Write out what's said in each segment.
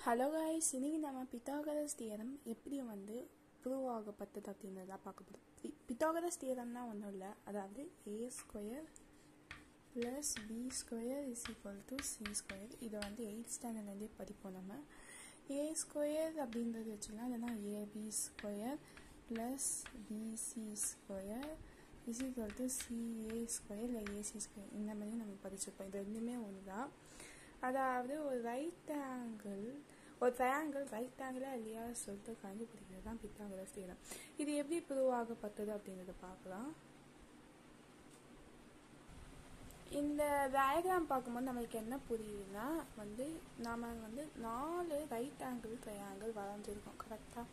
Hello guys, இன்னைக்கு நம்ம Pythagoras theorem எப்படி ப்ரூவ் ஆகப்பட்டது அப்படின்றதான் பார்க்க போகிறோம். பித்தாகரஸ் தியரம்னா ஒன்றும் இல்லை, அதாவது a² + b² = c². இதை 8th ஸ்டாண்டர்ட்லேருந்தே படிப்போம். நம்ம a² அப்படின்றது வச்சுக்கலாம், இல்லைன்னா ab² + bc² = ca² இல்லை ac². இந்த மாதிரி நம்ம படிச்சிருப்போம். இது ரெண்டுமே ஒன்று தான். அதாவது ஒரு ட்ரையாங்கிள் ரைட் ஆங்கிளா இல்லையா சொல்லிட்டு கண்டுபிடிக்கிறது தான் பித்தாகரஸ் தியரம். இது எப்படி ப்ரூவ் ஆகப்பட்டது அப்படின்றத பார்க்கலாம். இந்த டயக்ராம் பார்க்கும்போது நம்மளுக்கு என்ன புரியுதுன்னா நாம 4 ரைட் ஆங்கிள் ட்ரையாங்கிள் வரைஞ்சிருக்கோம், கரெக்டாக.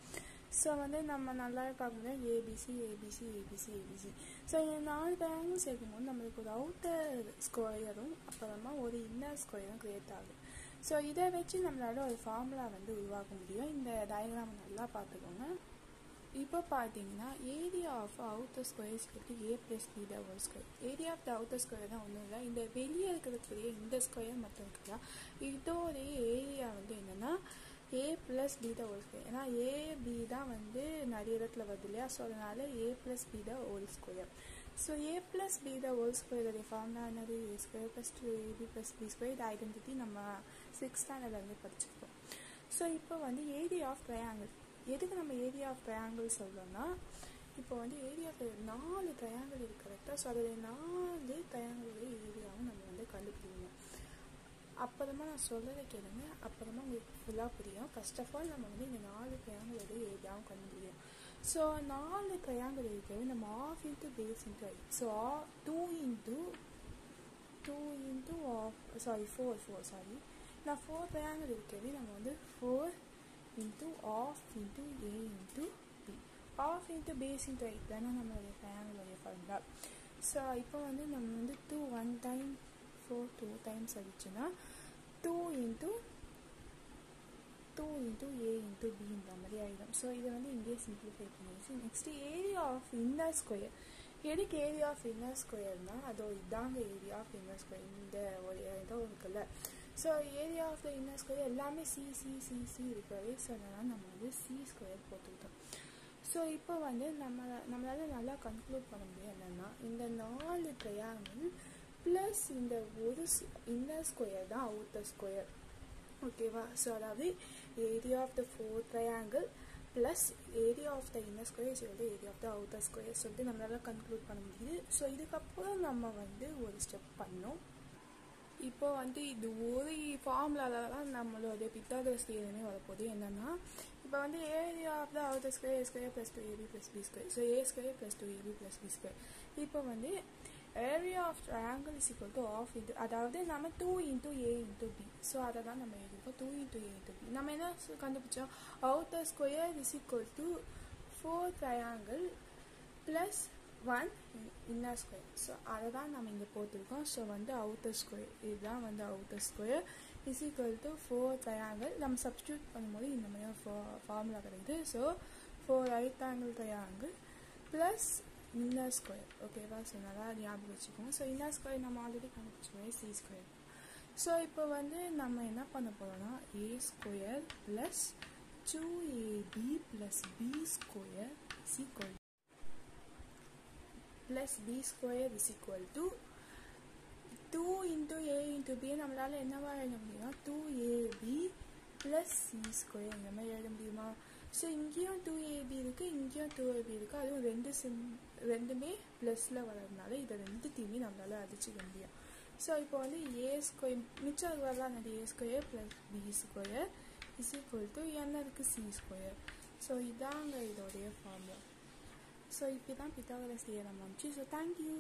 ஸோ நம்ம நல்லா பார்க்கும்போது ABC ABC ABC ABC. So இந்த 4 ட்ரையாங்கிள் சேர்க்கும்போது நம்மளுக்கு ஒரு அவுட்டர் ஸ்கொயரும் அப்புறமா ஒரு இன்னர் ஸ்கொயரும் கிரியேட் ஆகும். ஸோ இதை வச்சு நம்மளால ஒரு ஃபார்முலா உருவாக்க முடியும். இந்த டயக்ராம் நல்லா பார்த்துக்கோங்க. இப்போ பார்த்தீங்கன்னா area of outer square a + b². Area of the outer square தான் ஒன்றும் இல்லை, இந்த வெளியே இருக்கிறதுக்குரிய இந்த ஸ்கொயர் மட்டும் இருக்குல்ல, இதோடைய ஏரியா என்னென்னா a + b². ஏன்னா ab தான் நிறைய இடத்துல வருது இல்லையா, ஸோ அதனால a + b². So a + b² formula என்னது? a² + 2ab + b². இது ஐடென்டிட்டி நம்ம 6th ஸ்டாண்டர்ட்லேருந்து படிச்சிருக்கோம். ஸோ இப்போ ஏரியா ஆஃப் ட்ரையாங்கிள். எதுக்கு நம்ம ஏரியா ஆஃப் ட்ரையாங்கிள் சொல்கிறோம்னா, இப்போ ஏரியா ஆஃப் 4 ட்ரையாங்கிள் இருக்குது, கரெக்டாக. ஸோ அதோடைய 4 ட்ரையாங்கிளுடைய ஏரியாவும் நம்ம கண்டுபிடிக்கணும். அப்புறமா நான் சொல்கிறத கேளுங்க, அப்புறமா உங்களுக்கு ஃபுல்லாக புரியும். ஃபர்ஸ்ட் ஆஃப் ஆல் நம்ம இந்த 4 ட்ரையாங்கிளுடைய ஏரியாவும் கண்டுபிடிக்கணும். ஸோ 4 ட்ரையாங்கிள் இருக்கிறது நம்ம ½ × base × height. ஸோ 4 ட்ரையாங்கிள் இருக்கிறது நம்ம 4 × ½ × a × b. ½ × base × height தானே நம்மளுடைய ட்ரையாங்கிளுடைய ஃபார்முலா. ஸோ இப்போ நம்ம 2 1 டைம் 4 2 டைம்ஸ் அடிச்சுன்னா 2 × a × b இந்த மாதிரி ஆகிடும். ஸோ இதை இங்கேயே சிம்பிளிஃபை பண்ணிடுச்சு. Next area of inner square. எதுக்கு ஏரியா ஆஃப் இன்னர் ஸ்கொயர்னா, அதோ இதாங்க ஏரியா ஆஃப் இன்னர் ஸ்கொயர். இந்த ஒரு இதோ இருக்குல்ல, so area of the inner square எல்லாமே சி இருக்காது. ஸோ அதனால் நம்ம c² போட்டுக்கிட்டோம். ஸோ இப்போ நம்மளால நல்லா கன்க்ளூட் பண்ண முடியும் என்னென்னா, இந்த 4 ட்ரையாங்கிள் ப்ளஸ் இந்த ஒரு இன்னர் ஸ்கொயர் தான் அவுட்டர் ஸ்கொயர், ஓகேவா. ஸோ அதாவது area of the 4 triangle plus area of the inner square is area of the outer square சொல்லிட்டு நம்மளால கன்க்ளூட் பண்ண முடியுது. ஸோ இதுக்கப்புறம் நம்ம ஒரு ஸ்டெப் பண்ணோம். இப்போ இது ஒரு ஃபார்முலால தான் நம்மளோட பித்தாகரஸ் தியரமே வரப்போகுது. என்னன்னா, இப்போ area of the outer square a² + 2ab + b². So a² + 2ab + b². இப்போ area of triangle is equal to ½ × அதாவது நம்ம 2 × a × b. ஸோ அதை தான் நம்ம எழுதிருக்கோம், 2 × a × b. நம்ம என்ன கண்டுபிடிச்சோம்? Outer square is equal to 4 triangle plus 1 inner square. So அதை தான் நம்ம இங்கே போட்டிருக்கோம். ஸோ அவுட்டர் ஸ்கொயர், இதுதான் outer square is equal to 4 triangle. நம்ம சப்ஸ்டியூட் பண்ணும்போது இந்த மாதிரி ஃபார்முலா கிடைக்குது. So 4 right angle triangle plus inner square, ஓகேவா. ஸோ நல்லா ஞாபகம் வச்சுக்கோங்க. ஸோ இன்னர் ஸ்கொயர் நம்ம ஆல்ரெடி கண்டுபிடிச்சோம், c². ஸோ இப்போ நம்ம என்ன பண்ண போகிறோம்னா, a² + 2ab + b² is equal to 2 × a × b. நம்மளால என்னவா எழுத முடியும்னா 2ab + c² இந்த மாதிரி எழுத முடியுமா? ஸோ இங்கேயும் 2ab இருக்கு, இங்கேயும் 2ab இருக்கு. அதுவும் ரெண்டுமே ப்ளஸ்ல வர்றதுனால இதை ரெண்டுத்தையுமே நம்மளால அடிச்சுக்க முடியும். ஸோ இப்போ a² மிச்சம் வரலாம், a² + b² is equal to என்ன இருக்கு, c². ஸோ இதாங்க இதோடைய ஃபார்முலா. ஸோ இப்படி தான் பித்தாகரஸ் தியரம் வந்துச்சு. So thank you.